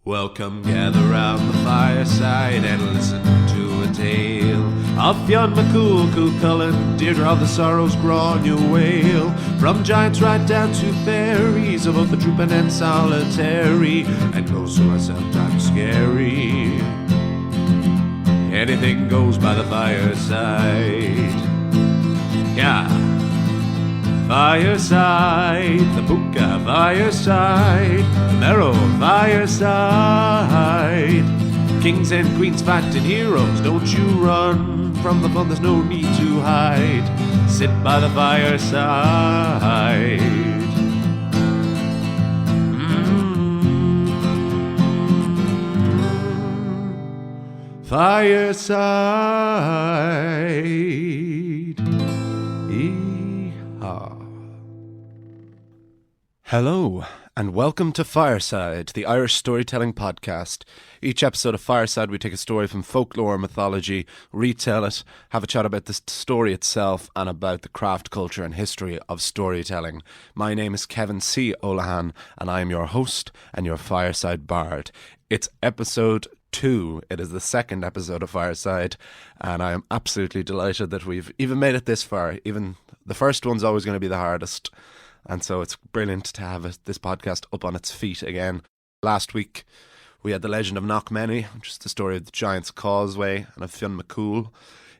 Welcome, gather round the fireside and listen to a tale of Fionn McCool, Cuchulainn, Deirdre of the Sorrows, Gráinne Wail. From giants right down to fairies, of both the drooping and solitary, and those who are sometimes scary. Anything goes by the fireside. Yeah. Fireside, the Puka fireside, the Merrow fireside. Kings and queens fighting heroes, don't you run from the fun, there's no need to hide. Sit by the fireside. Fireside. Hello, and welcome to Fireside, the Irish storytelling podcast. Each episode of Fireside, we take a story from folklore or mythology, retell it, have a chat about the story itself, and about the craft, culture, and history of storytelling. My name is Kevin C. O'Lahan, and I am your host and your Fireside Bard. It's episode 2. It is the second episode of Fireside, and I am absolutely delighted that we've even made it this far. Even the first one's always going to be the hardest. And so it's brilliant to have this podcast up on its feet again. Last week, we had The Legend of Knockmany, which is the story of the Giant's Causeway and of Fionn McCool.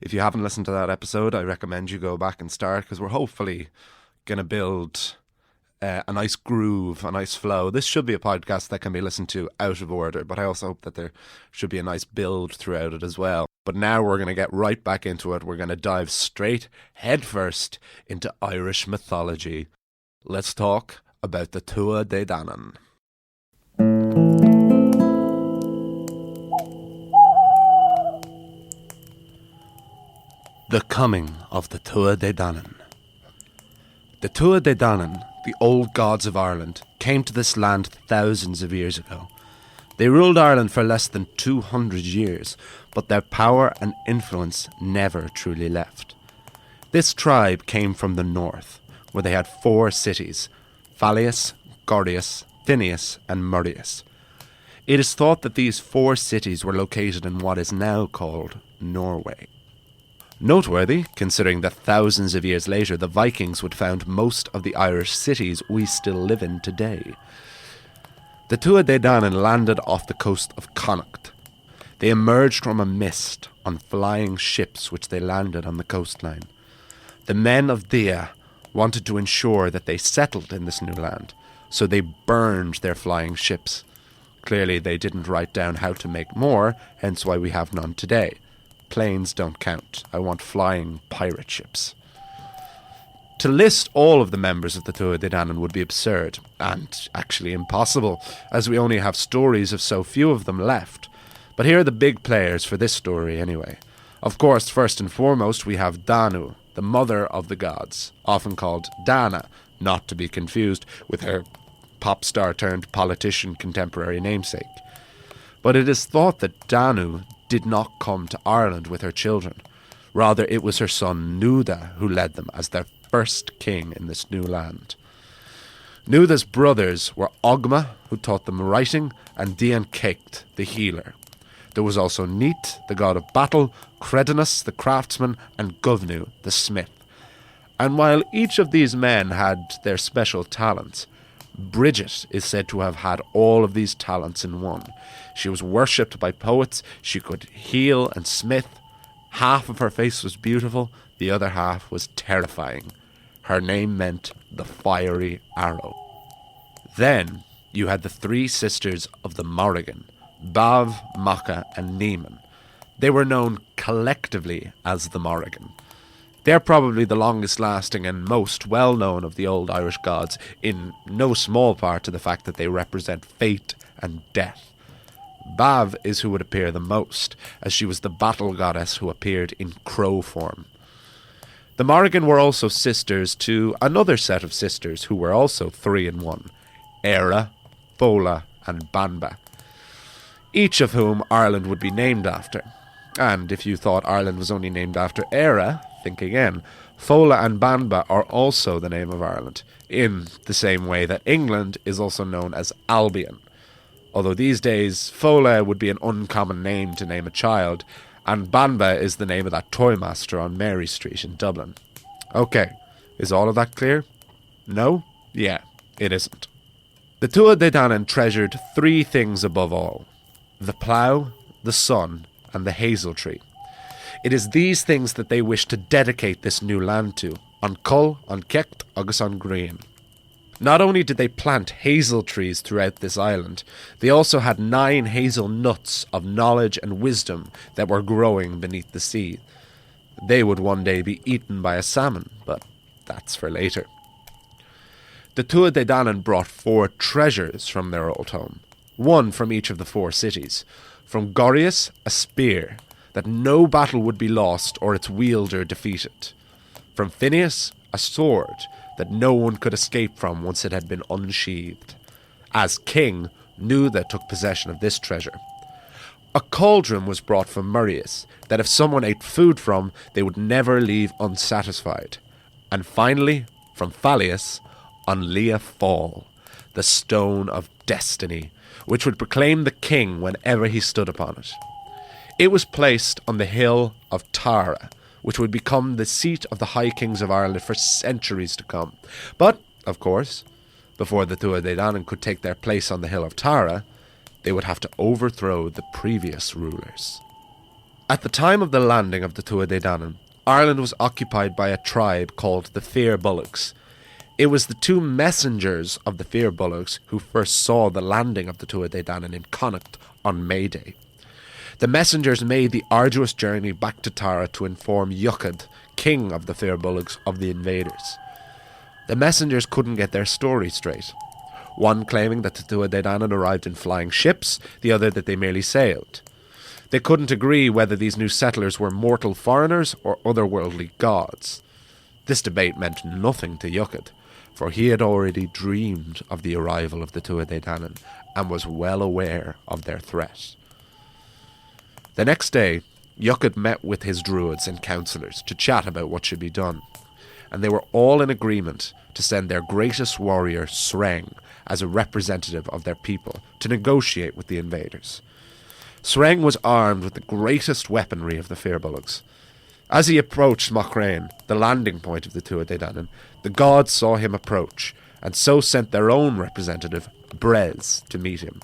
If you haven't listened to that episode, I recommend you go back and start, because we're hopefully going to build a nice groove, a nice flow. This should be a podcast that can be listened to out of order, but I also hope that there should be a nice build throughout it as well. But now we're going to get right back into it. We're going to dive straight, headfirst, into Irish mythology. Let's talk about the Tuatha Dé Danann. The coming of the Tuatha Dé Danann. The Tuatha Dé Danann, the old gods of Ireland, came to this land thousands of years ago. They ruled Ireland for less than 200 years, but their power and influence never truly left. This tribe came from the north, where they had 4 cities: Fallius, Gordius, Phineus, and Murrius. It is thought that these 4 cities were located in what is now called Norway. Noteworthy, considering that thousands of years later the Vikings would found most of the Irish cities we still live in today. The Tuatha Dé Danann landed off the coast of Connacht. They emerged from a mist on flying ships which they landed on the coastline. The men of Dea wanted to ensure that they settled in this new land, so they burned their flying ships. Clearly they didn't write down how to make more, hence why we have none today. Planes don't count. I want flying pirate ships. To list all of the members of the Tuatha Dé Danann would be absurd, and actually impossible, as we only have stories of so few of them left. But here are the big players for this story anyway. Of course, first and foremost, we have Danu, the mother of the gods, often called Dana, not to be confused with her pop star turned politician contemporary namesake. But it is thought that Danu did not come to Ireland with her children. Rather, it was her son Nuada who led them as their first king in this new land. Nuada's brothers were Ogma, who taught them writing, and Dian Caicht, the healer. There was also Neat, the god of battle, Credinus, the craftsman, and Govnu, the smith. And while each of these men had their special talents, Bridget is said to have had all of these talents in one. She was worshipped by poets, she could heal and smith. Half of her face was beautiful, the other half was terrifying. Her name meant the fiery arrow. Then you had the 3 sisters of the Morrigan, Bav, Macha, and Neiman. They were known collectively as the Morrigan. They're probably the longest lasting and most well known of the old Irish gods, in no small part to the fact that they represent fate and death. Bav is who would appear the most, as she was the battle goddess who appeared in crow form. The Morrigan were also sisters to another set of sisters who were also 3 in 1, Éire, Fola, and Banba, each of whom Ireland would be named after. And if you thought Ireland was only named after Éire, think again. Fola and Banba are also the name of Ireland, in the same way that England is also known as Albion. although these days Fola would be an uncommon name to name a child, and Banba is the name of that toy master on Mary Street in Dublin. Okay, is all of that clear? No? Yeah, it isn't. The Tuatha Dé Danann treasured three things above all: the plough, the sun, and the hazel tree. It is these things that they wish to dedicate this new land to, an Cull, an Cecht, agus an Grian. Not only did they plant hazel trees throughout this island, they also had 9 hazel nuts of knowledge and wisdom that were growing beneath the sea. They would one day be eaten by a salmon, but that's for later. The Tuatha Dé Danann brought 4 treasures from their old home, one from each of the 4 cities. From Gorius, a spear, that no battle would be lost or its wielder defeated. From Phineas, a sword that no one could escape from once it had been unsheathed. As king, Nuada took possession of this treasure. A cauldron was brought from Murius, that if someone ate food from, they would never leave unsatisfied. And finally, from Fallius, an Lia Fall, the stone of destiny, which would proclaim the king whenever he stood upon it. It was placed on the hill of Tara, which would become the seat of the High Kings of Ireland for centuries to come. But, of course, before the Tuatha Dé Danann could take their place on the hill of Tara, they would have to overthrow the previous rulers. At the time of the landing of the Tuatha Dé Danann, Ireland was occupied by a tribe called the Firbolgs. It was the 2 messengers of the Firbolgs who first saw the landing of the Tuatha Dé Danann in Connacht on May Day. The messengers made the arduous journey back to Tara to inform Yuchad, king of the Firbolgs, of the invaders. The messengers couldn't get their story straight, one claiming that the Tuatha Dé Danann arrived in flying ships, the other that they merely sailed. They couldn't agree whether these new settlers were mortal foreigners or otherworldly gods. This debate meant nothing to Yuchad, for he had already dreamed of the arrival of the Tuatha Dé Danann and was well aware of their threat. The next day, Yuchad met with his druids and councillors to chat about what should be done, and they were all in agreement to send their greatest warrior, Sreng, as a representative of their people to negotiate with the invaders. Sreng was armed with the greatest weaponry of the Firbolgs. As he approached Machrain, the landing point of the Tuatha Dé Danann, the gods saw him approach, and so sent their own representative, Brez, to meet him.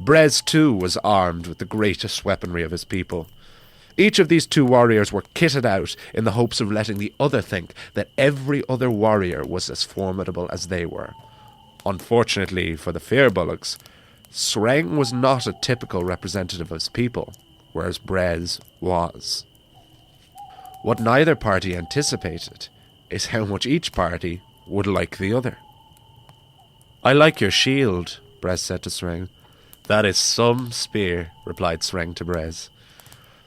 Brez too was armed with the greatest weaponry of his people. Each of these 2 warriors were kitted out in the hopes of letting the other think that every other warrior was as formidable as they were. Unfortunately for the Firbolgs, Sreng was not a typical representative of his people, whereas Brez was. What neither party anticipated is how much each party would like the other. "I like your shield," Brez said to Sreng. "That is some spear," replied Sreng to Brez.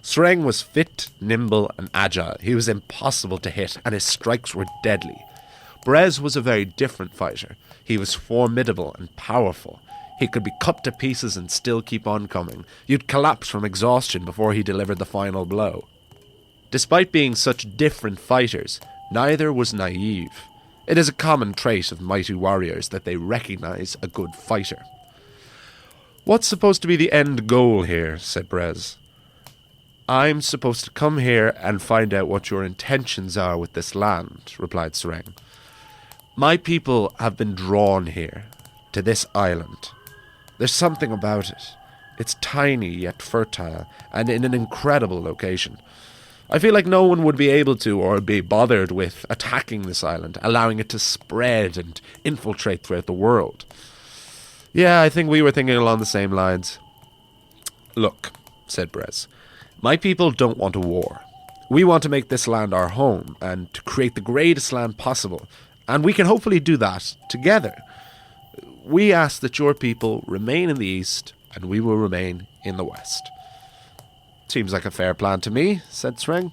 Sreng was fit, nimble, and agile. He was impossible to hit, and his strikes were deadly. Brez was a very different fighter. He was formidable and powerful. He could be cut to pieces and still keep on coming. You'd collapse from exhaustion before he delivered the final blow. Despite being such different fighters, neither was naive. It is a common trait of mighty warriors that they recognize a good fighter. "What's supposed to be the end goal here?" said Brez. "I'm supposed to come here and find out what your intentions are with this land," replied Sreng. "My people have been drawn here, to this island. There's something about it. It's tiny yet fertile, and in an incredible location. I feel like no one would be able to or be bothered with attacking this island, allowing it to spread and infiltrate throughout the world." "Yeah, I think we were thinking along the same lines." "Look," said Brez, "my people don't want a war. We want to make this land our home and to create the greatest land possible, and we can hopefully do that together. We ask that your people remain in the east and we will remain in the west." "Seems like a fair plan to me," said Sreng.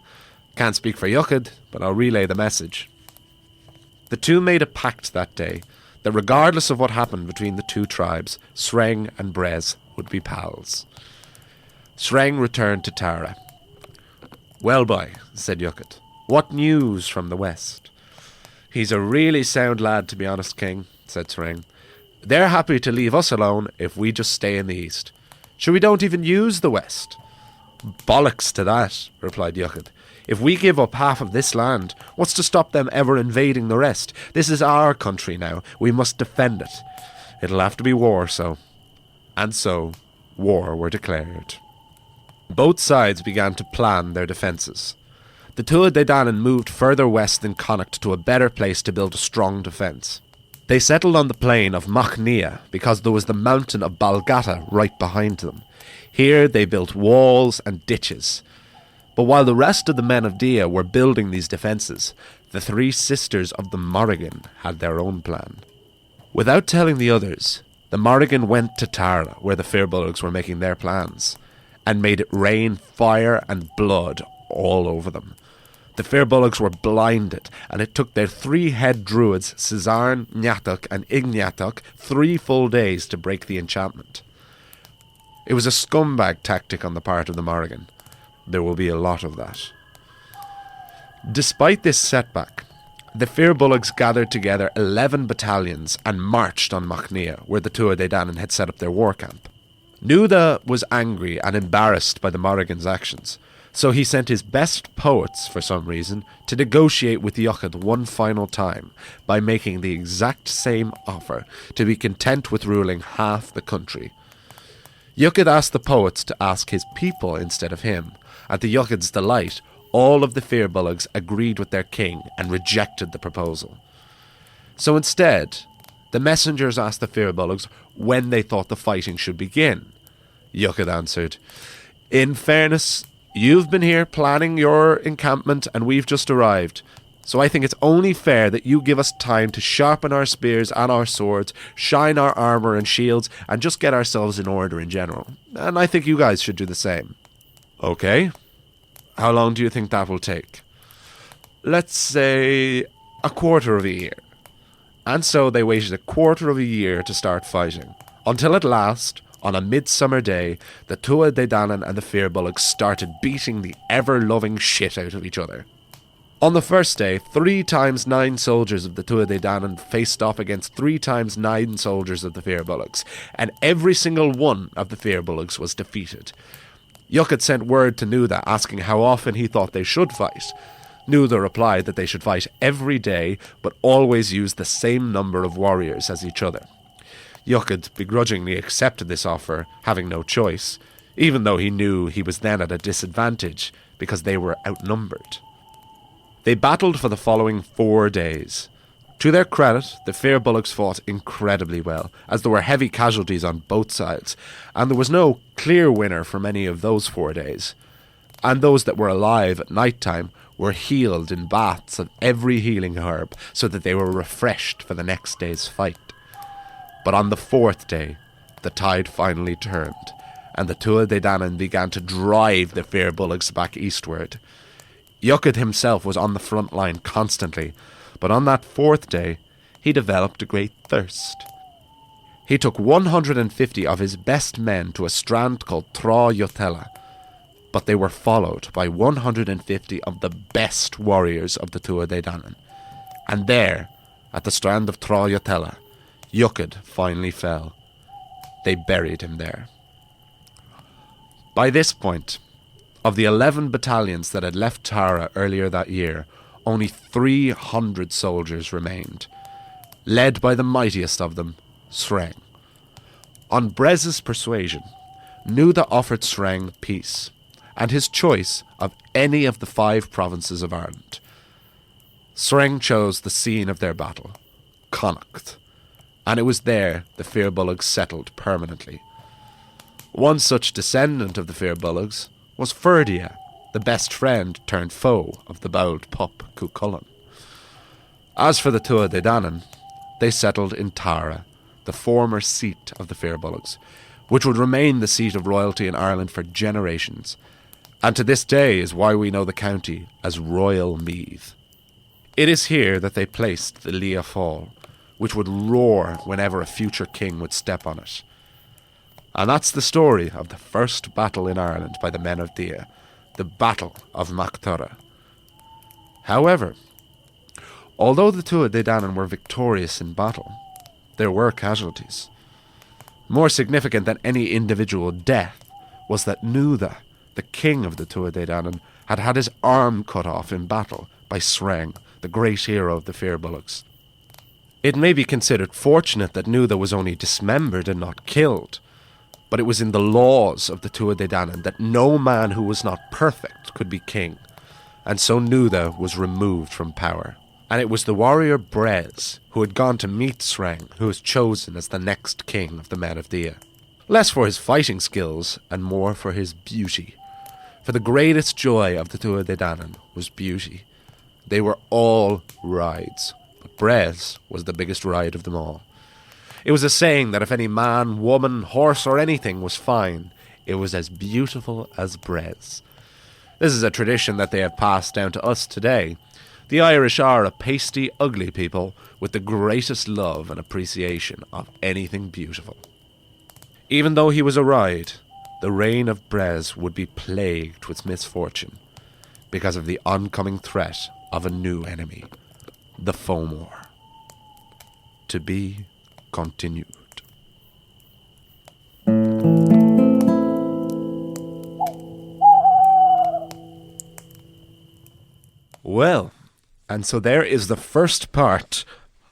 "Can't speak for Yuchad, but I'll relay the message." The 2 made a pact that day that regardless of what happened between the 2 tribes, Sreng and Brez would be pals. Sreng returned to Tara. "Well, boy," said Yuchad, "what news from the west?" "He's a really sound lad, to be honest, King," said Sreng. They're happy to leave us alone if we just stay in the east. Sure, we don't even use the west. Bollocks to that, replied Yuchad. If we give up half of this land, what's to stop them ever invading the rest? This is our country now. We must defend it. It'll have to be war, so. And so, war were declared. Both sides began to plan their defences. The Tuatha Dé Danann moved further west than Connacht to a better place to build a strong defence. They settled on the plain of Machnia because there was the mountain of Balgata right behind them. Here they built walls and ditches. But while the rest of the men of Dia were building these defences, the three sisters of the Morrigan had their own plan. Without telling the others, the Morrigan went to Tara, where the Firbolgs were making their plans, and made it rain fire and blood all over them. The Firbolgs were blinded, and it took their 3 head druids, Cesarn, Nyatuk, and Ignatuk, 3 full days to break the enchantment. It was a scumbag tactic on the part of the Morrigan. There will be a lot of that. Despite this setback, the Firbolgs gathered together 11 battalions and marched on Machnia, where the Tuatha Dé Danann had set up their war camp. Nuada was angry and embarrassed by the Morrigan's actions, so he sent his best poets, for some reason, to negotiate with Yuchad one final time by making the exact same offer to be content with ruling half the country. Yuchad asked the poets to ask his people instead of him, and to Yuchad's delight, all of the Firbolgs agreed with their king and rejected the proposal. So instead, the messengers asked the Firbolgs when they thought the fighting should begin. Yuchad answered, "In fairness, you've been here planning your encampment and we've just arrived. So I think it's only fair that you give us time to sharpen our spears and our swords, shine our armour and shields, and just get ourselves in order in general. And I think you guys should do the same." "Okay. How long do you think that will take?" "Let's say a quarter of a year." And so they waited a quarter of a year to start fighting, until at last, on a midsummer day, the Tuatha Dé Danann and the Firbolgs started beating the ever-loving shit out of each other. On the first day, 3 times 9 soldiers of the Tuatha Dé Danann faced off against 3 times 9 soldiers of the Firbolgs, and every single one of the Firbolgs was defeated. Yuchad sent word to Nuada asking how often he thought they should fight. Nuada replied that they should fight every day, but always use the same number of warriors as each other. Yuchad begrudgingly accepted this offer, having no choice, even though he knew he was then at a disadvantage because they were outnumbered. They battled for the following 4 days. To their credit, the Firbolgs fought incredibly well, as there were heavy casualties on both sides, and there was no clear winner for many of those 4 days. And those that were alive at night time were healed in baths of every healing herb, so that they were refreshed for the next day's fight. But on the 4th day, the tide finally turned, and the Tuatha Dé Danann began to drive the Firbolgs back eastward. Yuchad himself was on the front line constantly, but on that 4th day, he developed a great thirst. He took 150 of his best men to a strand called Tra Yotella, but they were followed by 150 of the best warriors of the Tuatha Dé Danann. And there, at the strand of Tra Yotella, Yuchad finally fell. They buried him there. By this point, of the 11 battalions that had left Tara earlier that year, only 300 soldiers remained, led by the mightiest of them, Sreng. On Brez's persuasion, Nuada offered Sreng peace, and his choice of any of the 5 provinces of Ireland. Sreng chose the scene of their battle, Connacht, and it was there the Firbolgs settled permanently. One such descendant of the Firbolgs was Ferdia, the best friend turned foe of the bowed pup Cuchulainn. As for the Tuatha Dé Danann, they settled in Tara, the former seat of the Firbolgs, which would remain the seat of royalty in Ireland for generations, and to this day is why we know the county as Royal Meath. It is here that they placed the Lia Fáil, which would roar whenever a future king would step on it. And that's the story of the first battle in Ireland by the men of Dia, the Battle of Mac Turra. However, although the Tuatha Dé Danann were victorious in battle, there were casualties. More significant than any individual death was that Nuada, the king of the Tuatha Dé Danann, had had his arm cut off in battle by Sreng, the great hero of the Firbolgs. It may be considered fortunate that Nuada was only dismembered and not killed, but it was in the laws of the Tuatha Dé Danann that no man who was not perfect could be king, and so Nuada was removed from power. And it was the warrior Brez, who had gone to meet Sreng, who was chosen as the next king of the men of Dia. Less for his fighting skills, and more for his beauty. For the greatest joy of the Tuatha Dé Danann was beauty. They were all rides, but Brez was the biggest ride of them all. It was a saying that if any man, woman, horse or anything was fine, it was as beautiful as Brez. This is a tradition that they have passed down to us today. The Irish are a pasty, ugly people with the greatest love and appreciation of anything beautiful. Even though he was a ride, the reign of Brez would be plagued with misfortune because of the oncoming threat of a new enemy, the Fomor. To be continued. Well, and so there is the first part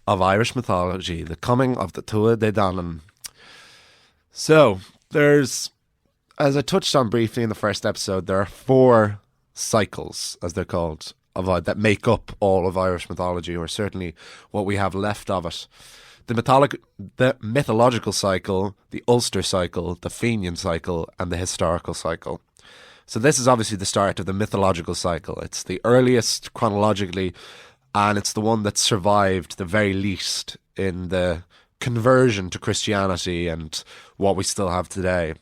of Irish mythology, the coming of the Tuatha Dé Danann. So, there's, as I touched on briefly in the first episode, there are 4 cycles, as they're called, that make up all of Irish mythology, or certainly what we have left of it. The mythological cycle, the Ulster cycle, the Fenian cycle, and the historical cycle. So this is obviously the start of the mythological cycle. It's the earliest chronologically, and it's the one that survived the very least in the conversion to Christianity and what we still have today.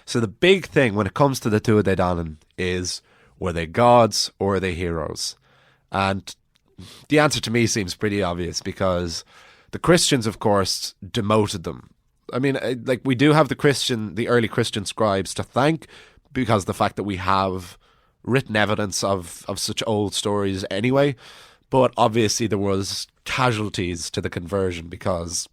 So the big thing when it comes to the Tuatha Dé Danann is, were they gods or were they heroes? And the answer to me seems pretty obvious, because the Christians, of course, demoted them. I mean, like, we do have the early Christian scribes to thank, because the fact that we have written evidence of such old stories anyway. But obviously there was casualties to the conversion, because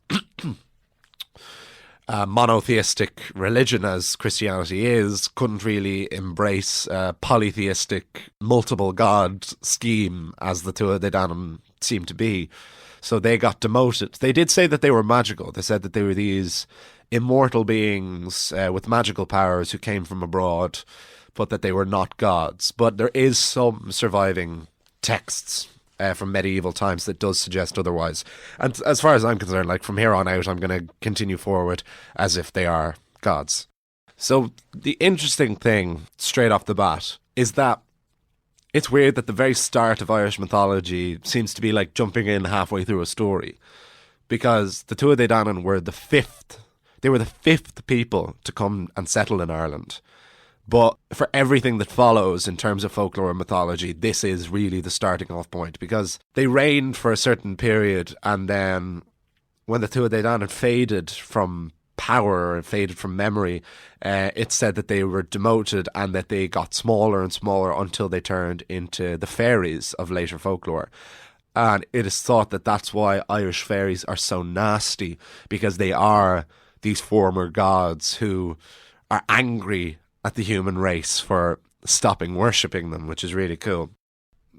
monotheistic religion, as Christianity is, couldn't really embrace a polytheistic, multiple god scheme as the Tuatha Dé Danann seemed to be. So they got demoted. They did say that they were magical. They said that they were these immortal beings with magical powers who came from abroad, but that they were not gods. But there is some surviving texts from medieval times that does suggest otherwise. And as far as I'm concerned, like, from here on out, I'm going to continue forward as if they are gods. So the interesting thing, straight off the bat, is that it's weird that the very start of Irish mythology seems to be like jumping in halfway through a story, because the Tuatha Dé Danann were the 5th. They were the 5th people to come and settle in Ireland. But for everything that follows in terms of folklore and mythology, this is really the starting off point, because they reigned for a certain period, and then when the Tuatha Dé Danann faded from power and faded from memory, it's said that they were demoted and that they got smaller and smaller until they turned into the fairies of later folklore. And it is thought that that's why Irish fairies are so nasty, because they are these former gods who are angry at the human race for stopping worshipping them, which is really cool.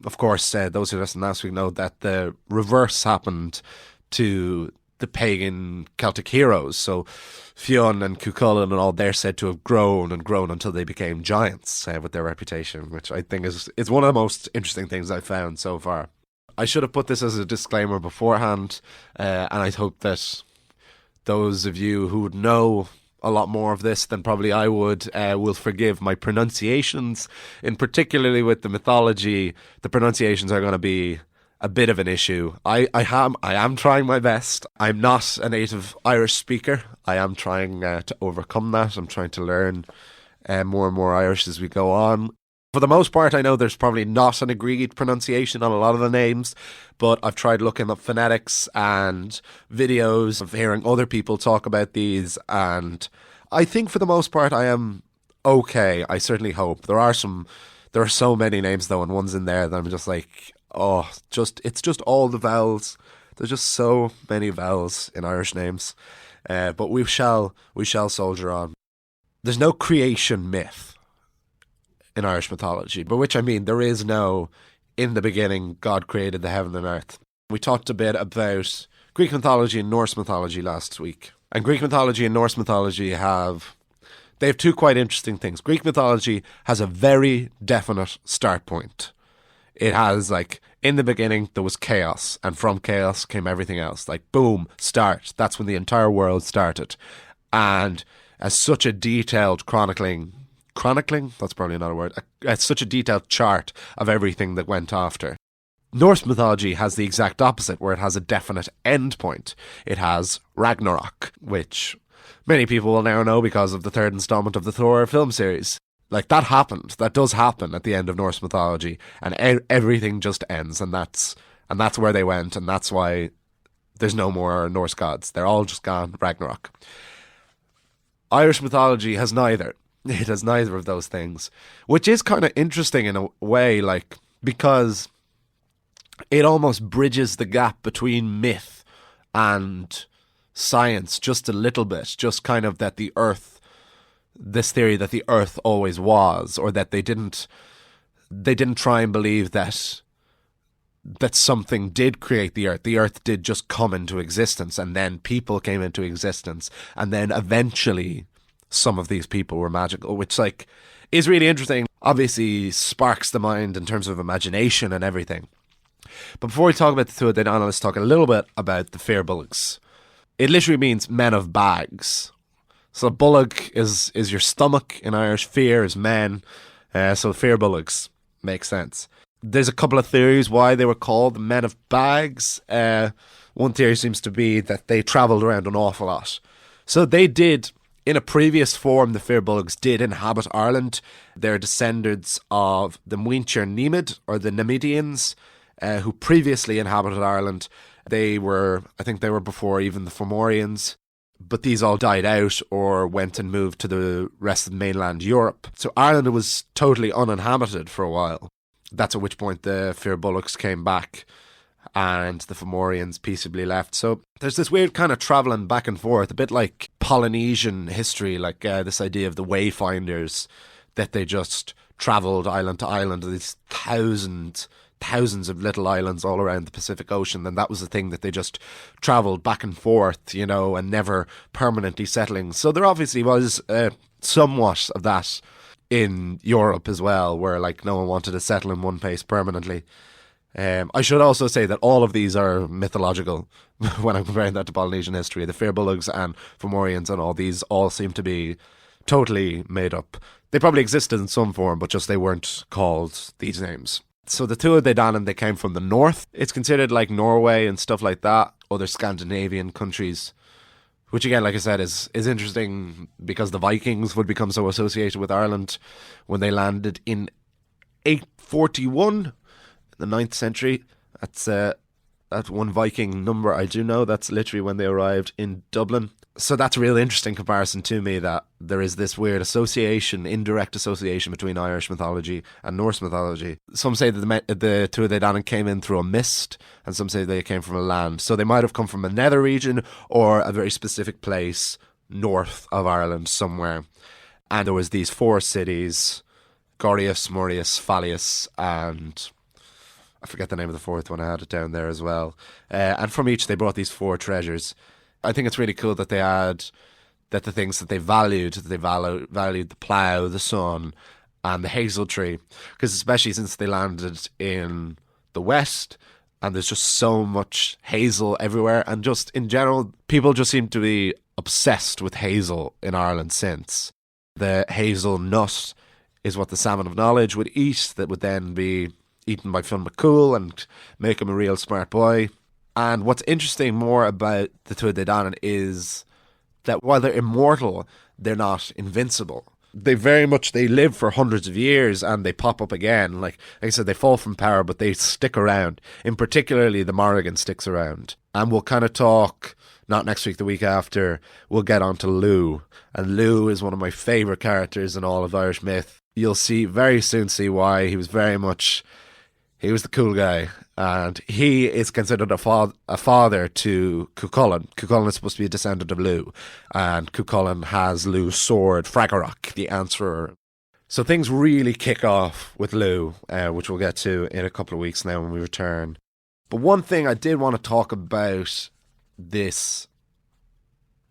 Of course, those who listened last week know that the reverse happened to the pagan Celtic heroes. So Fionn and Cuchulainn and all, they're said to have grown and grown until they became giants with their reputation, which I think is one of the most interesting things I've found so far. I should have put this as a disclaimer beforehand, and I hope that those of you who would know a lot more of this than probably I would will forgive my pronunciations. In particularly with the mythology, the pronunciations are going to be a bit of an issue. I am trying my best. I'm not a native Irish speaker. I am trying to overcome that. I'm trying to learn more and more Irish as we go on. For the most part, I know there's probably not an agreed pronunciation on a lot of the names, but I've tried looking up phonetics and videos of hearing other people talk about these, and I think for the most part I am okay. I certainly hope. There are so many names though, and ones in there that I'm just like, it's just all the vowels. There's just so many vowels in Irish names. But we shall soldier on. There's no creation myth in Irish mythology, by which I mean there is no, in the beginning, God created the heaven and earth. We talked a bit about Greek mythology and Norse mythology last week. And Greek mythology and Norse mythology they have two quite interesting things. Greek mythology has a very definite start point. It has, like, in the beginning, there was chaos, and from chaos came everything else. Like, boom, start. That's when the entire world started. And as such a detailed chronicling, that's probably not a word, as such a detailed chart of everything that went after. Norse mythology has the exact opposite, where it has a definite end point. It has Ragnarok, which many people will now know because of the third installment of the Thor film series. Like, that happened. That does happen at the end of Norse mythology, and everything just ends, and that's where they went, and that's why there's no more Norse gods. They're all just gone. Ragnarok. Irish mythology has neither. It has neither of those things, which is kind of interesting in a way, like, because it almost bridges the gap between myth and science just a little bit. Just kind of that this theory that the earth always was, or that they didn't try and believe that something did create the earth. The earth did just come into existence, and then people came into existence, and then eventually some of these people were magical, which, like, is really interesting. Obviously sparks the mind in terms of imagination and everything. But before we talk about the Tuatha Dé Danann, let's talk a little bit about the Firbolgs. It literally means men of bags. So bullock is your stomach in Irish. Fear is men. So Firbolgs makes sense. There's a couple of theories why they were called the men of bags. One theory seems to be that they travelled around an awful lot. So they did, in a previous form, the Firbolgs did inhabit Ireland. They're descendants of the Muintir Nemid, or the Nemidians, who previously inhabited Ireland. I think they were before even the Fomorians, but these all died out or went and moved to the rest of mainland Europe. So Ireland was totally uninhabited for a while. That's at which point the Firbolgs came back and the Fomorians peaceably left. So there's this weird kind of travelling back and forth, a bit like Polynesian history, like this idea of the wayfinders, that they just travelled island to island, these thousands of little islands all around the Pacific Ocean, and that was the thing, that they just travelled back and forth, and never permanently settling. So there obviously was somewhat of that in Europe as well, where, like, no one wanted to settle in one place permanently. I should also say that all of these are mythological when I'm comparing that to Polynesian history. The Firbolgs and Fomorians and all these all seem to be totally made up. They probably existed in some form, but just they weren't called these names. So the Tuatha Dé Danann, they came from the north. It's considered like Norway and stuff like that, other Scandinavian countries, which again, like I said, is interesting because the Vikings would become so associated with Ireland when they landed in 841, the 9th century. That's that one Viking number I do know. That's literally when they arrived in Dublin. So that's a real interesting comparison to me, that there is this weird association, indirect association between Irish mythology and Norse mythology. Some say that the Tuatha Dé Danann came in through a mist, and some say they came from a land. So they might have come from a nether region or a very specific place north of Ireland somewhere. And there was these 4 cities, Gorius, Morius, Fallius, and I forget the name of the 4th one. I had it down there as well. And from each they brought these 4 treasures. I think it's really cool that they had that the things that they valued the plough, the sun, and the hazel tree, because especially since they landed in the west and there's just so much hazel everywhere, and just in general people just seem to be obsessed with hazel in Ireland since. The hazel nut is what the Salmon of Knowledge would eat, that would then be eaten by Fionn McCool and make him a real smart boy. And what's interesting more about the Tuatha Dé Danann is that while they're immortal, they're not invincible. They live for hundreds of years and they pop up again. Like I said, they fall from power, but they stick around. In particularly, the Morrigan sticks around. And we'll kind of talk, not next week, the week after, we'll get on to Lugh. And Lugh is one of my favourite characters in all of Irish myth. You'll very soon see why. He was the cool guy. And he is considered a father to Cuchulainn. Cuchulainn is supposed to be a descendant of Lugh, and Cuchulainn has Lugh's sword, Fragorach, the Answerer. So things really kick off with Lugh, which we'll get to in a couple of weeks now when we return. But one thing I did want to talk about this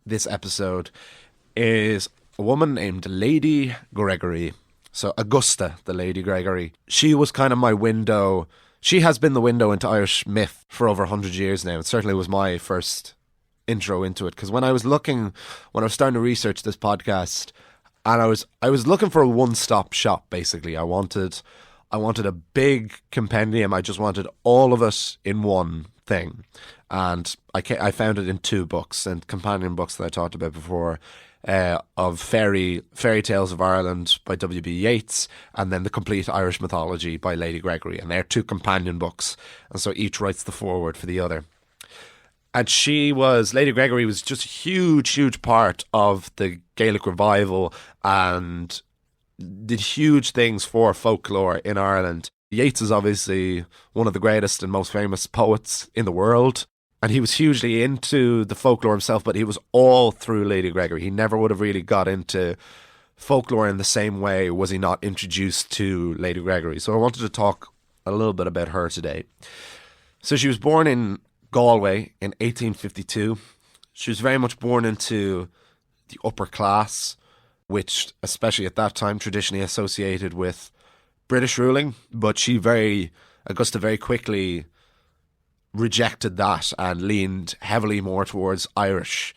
episode is a woman named Lady Gregory. So Augusta, the Lady Gregory. She was kind of my window. She has been the window into Irish myth for over 100 years now. It certainly was my first intro into it. Because when I was starting to research this podcast, and I was looking for a one-stop shop, basically. I wanted a big compendium. I just wanted all of it in one thing. And I found it in 2 books, and companion books that I talked about before, of Fairy Tales of Ireland by W.B. Yeats, and then The Complete Irish Mythology by Lady Gregory. And they're 2 companion books, and so each writes the foreword for the other. And Lady Gregory was just a huge part of the Gaelic revival and did huge things for folklore in Ireland. Yeats is obviously one of the greatest and most famous poets in the world. And he was hugely into the folklore himself, but he was all through Lady Gregory. He never would have really got into folklore in the same way was he not introduced to Lady Gregory. So I wanted to talk a little bit about her today. So she was born in Galway in 1852. She was very much born into the upper class, which, especially at that time, traditionally associated with British ruling. But Augusta very quickly rejected that and leaned heavily more towards Irish.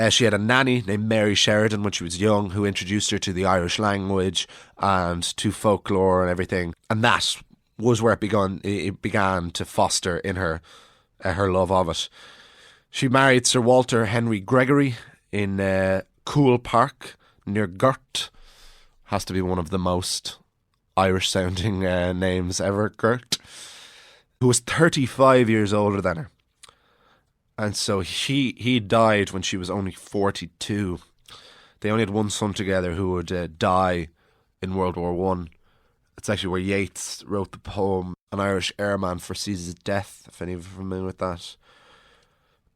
She had a nanny named Mary Sheridan when she was young, who introduced her to the Irish language and to folklore and everything. And that was where it began to foster in her love of it. She married Sir Walter Henry Gregory in Cool Park near Gurt. Has to be one of the most Irish-sounding names ever, Gurt. Who was 35 years older than her. And so he died when she was only 42. They only had one son together who would die in World War One. It's actually where Yeats wrote the poem An Irish Airman Foresees His Death, if any of you are familiar with that.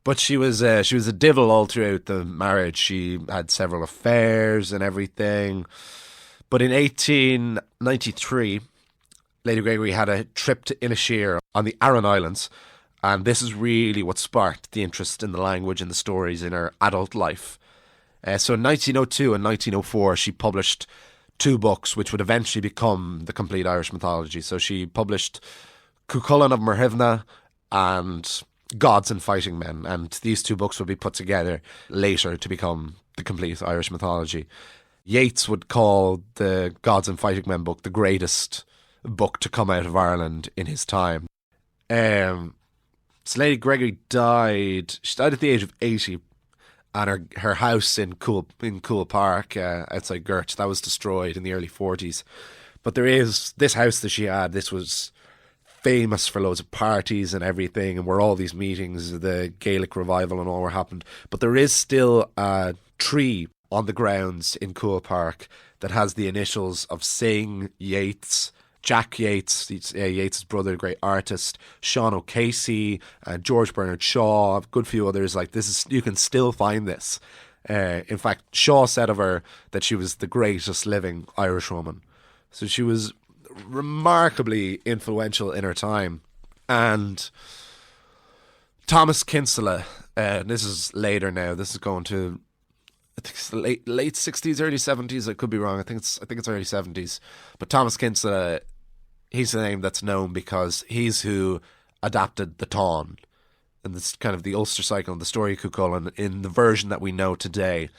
But she was a divil all throughout the marriage. She had several affairs and everything. But in 1893... Lady Gregory had a trip to Inisheer on the Aran Islands, and this is really what sparked the interest in the language and the stories in her adult life. So in 1902 and 1904, she published 2 books, which would eventually become the Complete Irish Mythology. So she published Cuchulainn of Merhivna and Gods and Fighting Men, and these 2 books would be put together later to become the Complete Irish Mythology. Yeats would call the Gods and Fighting Men book the greatest book to come out of Ireland in his time. So Lady Gregory died. She died at the age of 80, and her house in Cool Park outside Gurt, that was destroyed in the early 40s. But there is this house that she had. This was famous for loads of parties and everything, and where all these meetings, the Gaelic revival and all were happened. But there is still a tree on the grounds in Cool Park that has the initials of Singh, Yeats, Jack Yeats, Yeats' brother, great artist, Sean O'Casey, George Bernard Shaw, a good few others. Like this you can still find this. In fact, Shaw said of her that she was the greatest living Irish woman. So she was remarkably influential in her time. And Thomas Kinsella, this is later now. This is going to, I think it's late 60s, early 70s. I could be wrong. I think it's early 70s. But Thomas Kinsella, he's the name that's known because he's who adapted the Táin, and this kind of the Ulster cycle and the story of Cuchulainn in the version that we know today.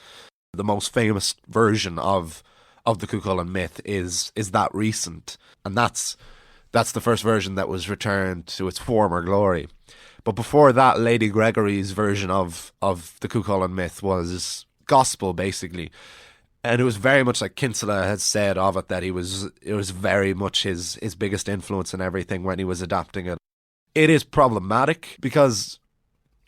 The most famous version of the Cuchulainn myth is that recent, and that's the first version that was returned to its former glory. But before that, Lady Gregory's version of the Cuchulainn myth was gospel, basically. And it was very much like Kinsella had said of it, that it was very much his biggest influence and everything when he was adapting it. It is problematic because,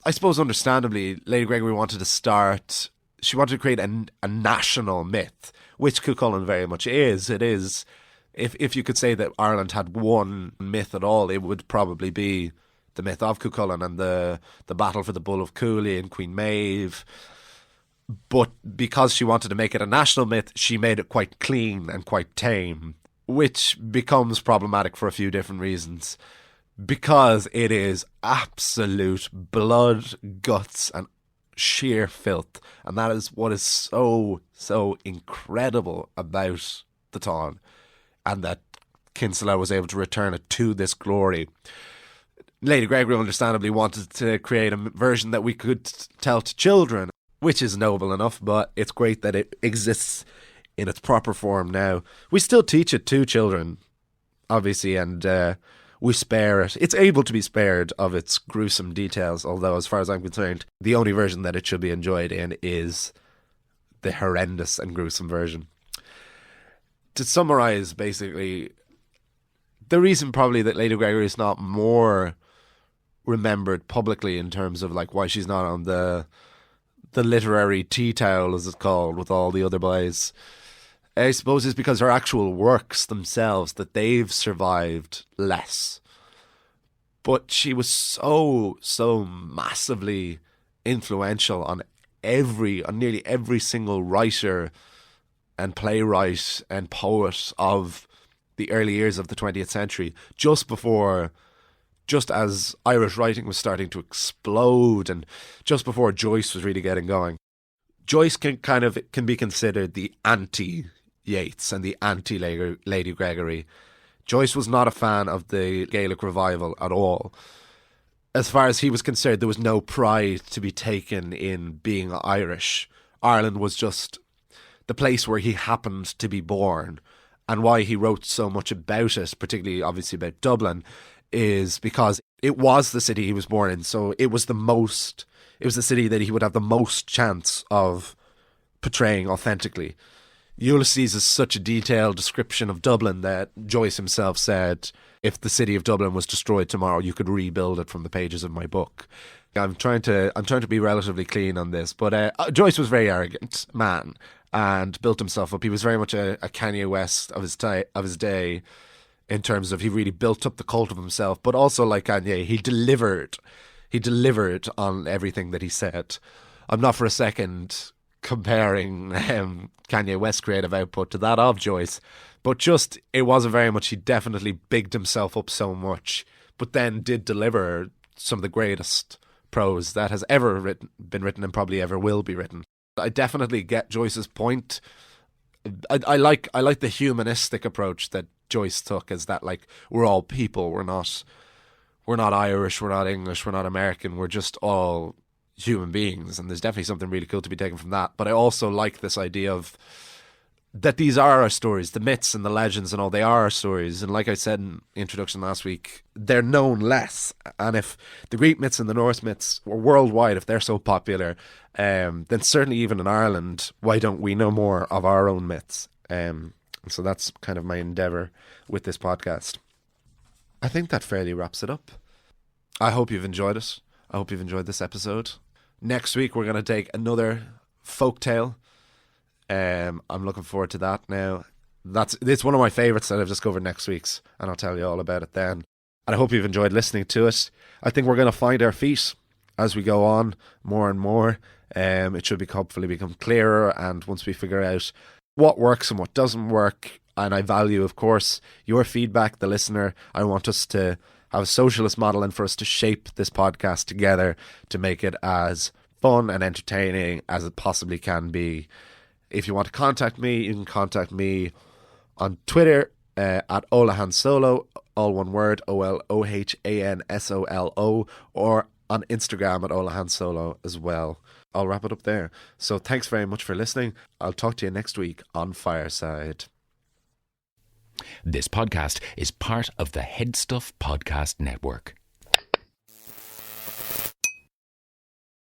I suppose understandably, Lady Gregory wanted to create a national myth, which Cuchulainn very much is. It is if you could say that Ireland had one myth at all, it would probably be the myth of Cuchulainn and the battle for the Bull of Cooley and Queen Maeve. But because she wanted to make it a national myth, she made it quite clean and quite tame, which becomes problematic for a few different reasons. Because it is absolute blood, guts, and sheer filth. And that is what is so, so incredible about the Táin, and that Kinsella was able to return it to this glory. Lady Gregory understandably wanted to create a version that we could tell to children, which is noble enough, but it's great that it exists in its proper form now. We still teach it to children, obviously, and we spare it. It's able to be spared of its gruesome details, although as far as I'm concerned, the only version that it should be enjoyed in is the horrendous and gruesome version. To summarise, basically, the reason probably that Lady Gregory is not more remembered publicly in terms of like why she's not on the literary tea towel, as it's called, with all the other boys, I suppose is because her actual works themselves, that they've survived less. But she was so massively influential on nearly every single writer and playwright and poet of the early years of the 20th century, just as Irish writing was starting to explode and just before Joyce was really getting going. Joyce can be considered the anti-Yeats and the anti-Lady Gregory. Joyce was not a fan of the Gaelic revival at all. As far as he was concerned, there was no pride to be taken in being Irish. Ireland was just the place where he happened to be born. And why he wrote so much about it, particularly obviously about Dublin, is because it was the city he was born in. So it was the city that he would have the most chance of portraying authentically. Ulysses is such a detailed description of Dublin that Joyce himself said, if the city of Dublin was destroyed tomorrow, you could rebuild it from the pages of my book. I'm trying to be relatively clean on this, but Joyce was a very arrogant man and built himself up. He was very much a Kanye West of his day, in terms of he really built up the cult of himself. But also, like Kanye, he delivered on everything that he said. I'm not for a second comparing Kanye West's creative output to that of Joyce, but just it wasn't very much. He definitely bigged himself up so much, but then did deliver some of the greatest prose that has ever been written and probably ever will be written. I definitely get Joyce's point. I like the humanistic approach that Joyce took, is that like we're all people, we're not Irish, we're not English, we're not American, we're just all human beings, and there's definitely something really cool to be taken from that. But I also like this idea of that these are our stories, the myths and the legends and all, they are our stories. And like I said in the introduction last week, they're known less. And if the Greek myths and the Norse myths were worldwide, if they're so popular, then certainly even in Ireland, why don't we know more of our own myths? So that's kind of my endeavour with this podcast. I think that fairly wraps it up. I hope you've enjoyed it. I hope you've enjoyed this episode. Next week, we're going to take another folktale. I'm looking forward to that now. It's one of my favourites that I've discovered next week's, and I'll tell you all about it then. And I hope you've enjoyed listening to it. I think we're going to find our feet as we go on more and more. It should hopefully become clearer, and once we figure out what works and what doesn't work, and I value, of course, your feedback, the listener. I want us to have a socialist model and for us to shape this podcast together to make it as fun and entertaining as it possibly can be. If you want to contact me, you can contact me on Twitter at Olahansolo, all one word, OLOHANSOLO, or on Instagram at Olahansolo as well. I'll wrap it up there. So thanks very much for listening. I'll talk to you next week on Fireside. This podcast is part of the Head Stuff Podcast Network.